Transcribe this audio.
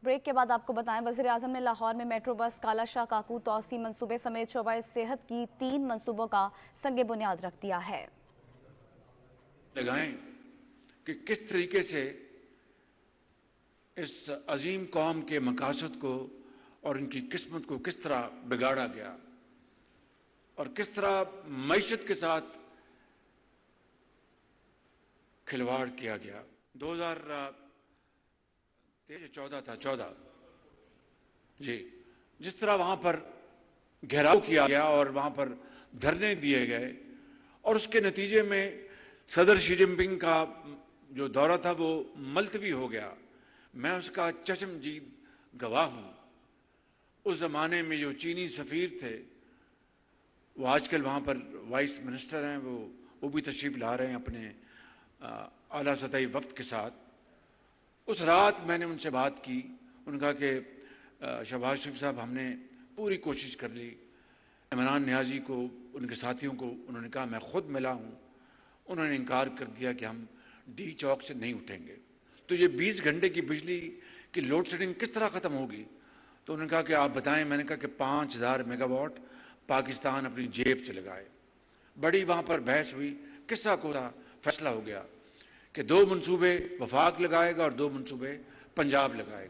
Break کے بعد آپ کو بتائیں وزیر اعظم نے لاہور میں میٹرو بس کالا شاہ کاکو توسیع منصوبے سمیت شعبہ صحت کی 3 منصوبوں کا سنگ بنیاد رکھ دیا ہے۔ لگائیں کہ کس طریقے سے اس عظیم قوم کے مقاصد کو اور ان کی قسمت کو کس طرح بگاڑا گیا اور کس طرح معیشت کے ساتھ کھلواڑ کیا گیا۔ 14 جی، جس طرح وہاں پر گھیراؤ کیا گیا اور وہاں پر دھرنے دیے گئے اور اس کے نتیجے میں صدر شی جن پنگ کا جو دورہ تھا وہ ملتوی ہو گیا۔ میں اس کا چشمدید گواہ ہوں۔ اس زمانے میں جو چینی سفیر تھے وہ آج کل وہاں پر وائس منسٹر ہیں، وہ بھی تشریف لا رہے ہیں اپنے اعلیٰ سطحی وفد کے ساتھ۔ اس رات میں نے ان سے بات کی، انہوں نے کہا کہ شہباز شریف صاحب ہم نے پوری کوشش کر لی۔ عمران نیازی کو ان کے ساتھیوں کو انہوں نے کہا میں خود ملا ہوں، انہوں نے انکار کر دیا کہ ہم ڈی چوک سے نہیں اٹھیں گے۔ تو یہ 20 گھنٹے کی بجلی کی لوڈ شیڈنگ کس طرح ختم ہوگی؟ تو انہوں نے کہا کہ آپ بتائیں۔ میں نے کہا کہ 5000 میگا واٹ پاکستان اپنی جیب سے لگائے۔ بڑی وہاں پر بحث ہوئی، قصہ کو فیصلہ ہو گیا کہ 2 منصوبے وفاق لگائے گا اور 2 منصوبے پنجاب لگائے گا۔